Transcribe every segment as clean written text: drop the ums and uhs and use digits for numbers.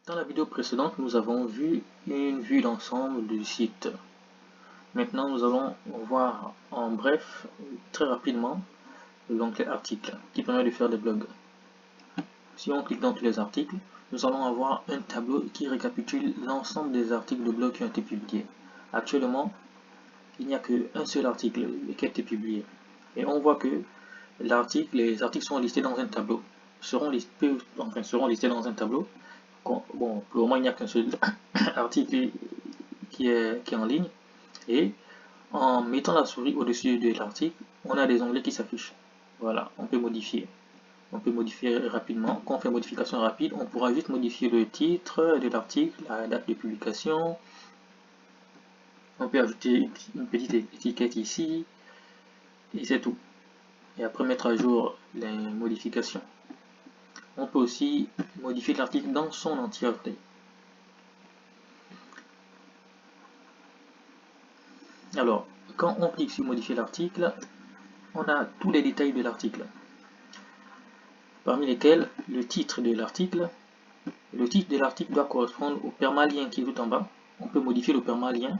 Dans la vidéo précédente, nous avons vu une vue d'ensemble du site. Maintenant, nous allons voir en bref, très rapidement, l'onglet articles qui permet de faire des blogs. Si on clique dans tous les articles, nous allons avoir un tableau qui récapitule l'ensemble des articles de blog qui ont été publiés. Actuellement, il n'y a qu'un seul article qui a été publié. Et on voit que les articles sont listés dans un tableau, seront listés dans un tableau. Bon, pour le moment, il n'y a qu'un seul article qui est en ligne. Et en mettant la souris au-dessus de l'article, on a des onglets qui s'affichent. Voilà, on peut modifier. On peut modifier rapidement. Quand on fait modification rapide, on pourra juste modifier le titre de l'article, la date de publication. On peut ajouter une petite étiquette ici. Et c'est tout. Et après mettre à jour les modifications. On peut aussi modifier l'article dans son entièreté. Alors, quand on clique sur modifier l'article, on a tous les détails de l'article, parmi lesquels le titre de l'article. Le titre de l'article doit correspondre au permalien qui est tout en bas. On peut modifier le permalien.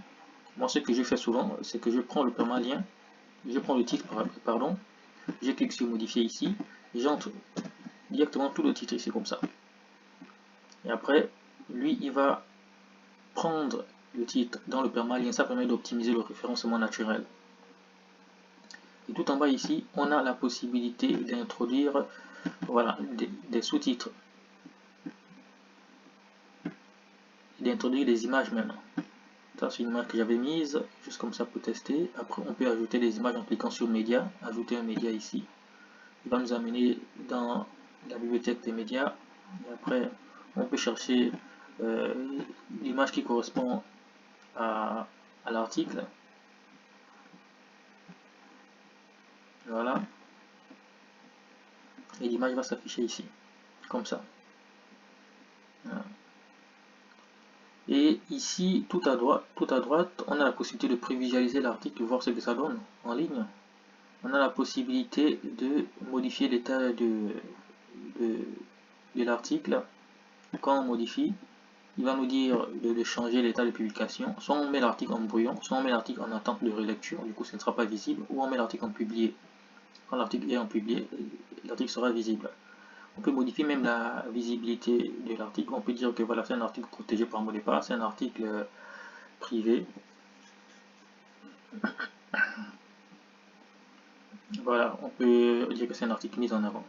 Moi, ce que je fais souvent, c'est que je prends le permalien, je prends le titre, pardon, je clique sur modifier ici, j'entre directement tout le titre ici comme ça. Et après, lui, il va prendre le titre dans le permalien. Ça permet d'optimiser le référencement naturel. Et tout en bas ici, on a la possibilité d'introduire voilà, des sous-titres, d'introduire des images même. Ça, c'est une image que j'avais mise, juste comme ça pour tester. Après, on peut ajouter des images en cliquant sur média, ajouter un média ici. Il va nous amener dans la bibliothèque des médias. Et après, on peut chercher l'image qui correspond à l'article. Voilà. Et l'image va s'afficher ici, comme ça. Voilà. Et ici, tout à droite, on a la possibilité de prévisualiser l'article, voir ce que ça donne en ligne. On a la possibilité de modifier l'état de l'article. Quand on modifie, il va nous dire de changer l'état de publication. Soit on met l'article en brouillon, soit on met l'article en attente de relecture, du coup ce ne sera pas visible, ou on met l'article en publié. Quand l'article est en publié, l'article sera visible. On peut modifier même la visibilité de l'article. On peut dire que voilà, c'est un article protégé par mot de passe, c'est un article privé. Voilà, on peut dire que c'est un article mis en avant.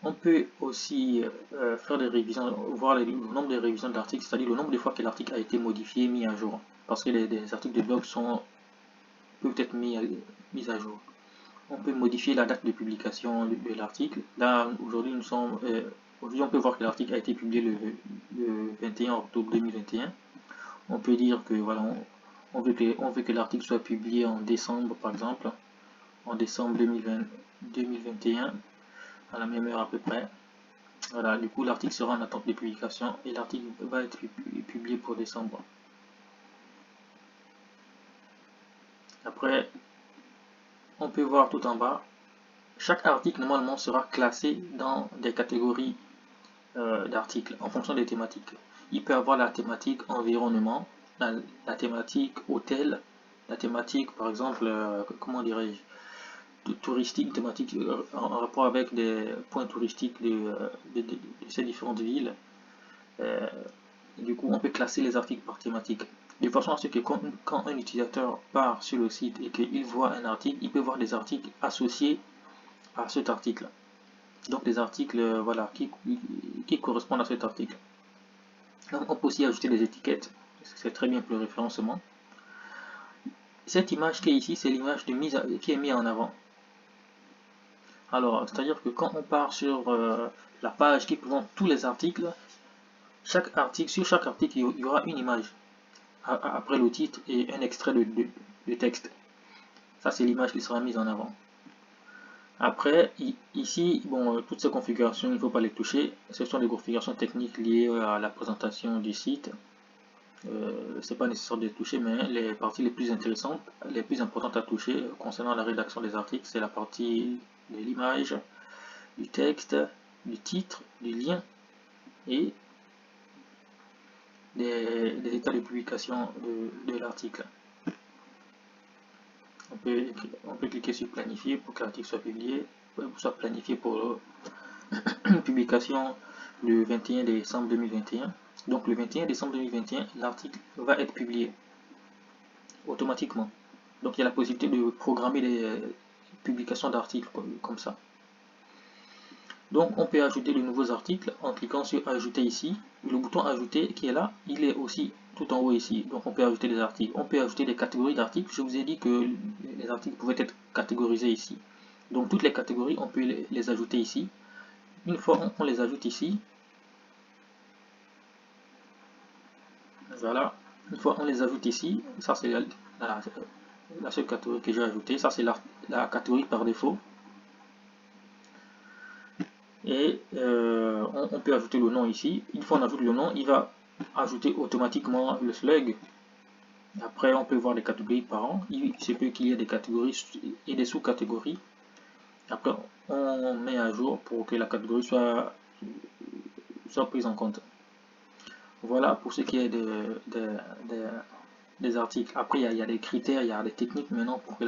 On peut aussi faire des révisions, voir le nombre de révisions de l'article, c'est-à-dire le nombre de fois que l'article a été modifié, mis à jour. Parce que les articles de blog peuvent être mis à jour. On peut modifier la date de publication de l'article. Là, aujourd'hui, aujourd'hui, on peut voir que l'article a été publié le 21 octobre 2021. On peut dire que voilà, on veut que l'article soit publié en décembre, par exemple, en décembre 2021, à la même heure à peu près. Voilà, du coup, l'article sera en attente de publication et l'article va être publié pour décembre. Après, on peut voir tout en bas, chaque article normalement sera classé dans des catégories d'articles en fonction des thématiques. Il peut avoir la thématique environnement, la thématique hôtel, la thématique par exemple, comment dirais-je, touristique, thématique en rapport avec des points touristiques de ces différentes villes. Du coup, on peut classer les articles par thématique. De façon à ce que quand un utilisateur part sur le site et qu'il voit un article, il peut voir des articles associés à cet article. Donc des articles voilà, qui correspondent à cet article. Donc, on peut aussi ajouter des étiquettes. C'est très bien pour le référencement. Cette image qui est ici, c'est l'image qui est mise en avant. Alors, c'est-à-dire que quand on part sur la page qui présente tous les articles, sur chaque article, il y aura une image après le titre et un extrait de texte. Ça, c'est l'image qui sera mise en avant. Après, ici, bon, toutes ces configurations, il ne faut pas les toucher. Ce sont des configurations techniques liées à la présentation du site. C'est pas nécessaire de les toucher, mais les parties les plus intéressantes, les plus importantes à toucher concernant la rédaction des articles, c'est la partie de l'image, du texte du titre, du lien et des états de publication de l'article. On peut cliquer sur planifier pour que l'article soit publié, soit planifié pour une publication le 21 décembre 2021. Donc le 21 décembre 2021, l'article va être publié automatiquement. Donc il y a la possibilité de programmer des publications d'articles comme ça. Donc on peut ajouter de nouveaux articles en cliquant sur ajouter ici. Le bouton ajouter qui est là, il est aussi tout en haut ici. Donc on peut ajouter des articles. On peut ajouter des catégories d'articles. Je vous ai dit que les articles pouvaient être catégorisés ici. Donc toutes les catégories, on peut les ajouter ici. Une fois on les ajoute ici, voilà, une fois on les ajoute ici, ça c'est la seule catégorie que j'ai ajoutée, ça c'est la catégorie par défaut. Et on peut ajouter le nom ici. Une fois on ajoute le nom, il va ajouter automatiquement le slug. Après on peut voir les catégories par an. Il se peut qu'il y ait des catégories et des sous-catégories. Après on met à jour pour que la catégorie soit prise en compte. Voilà pour ce qui est des articles. Après, il y a des critères, il y a des techniques maintenant pour que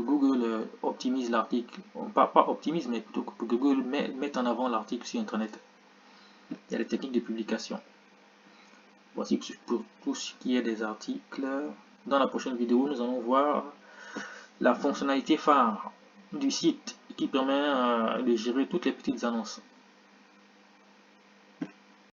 Google optimise l'article. Pas optimise, mais plutôt pour que Google mette en avant l'article sur Internet. Il y a des techniques de publication. Voici pour tout ce qui est des articles. Dans la prochaine vidéo, nous allons voir la fonctionnalité phare du site qui permet de gérer toutes les petites annonces.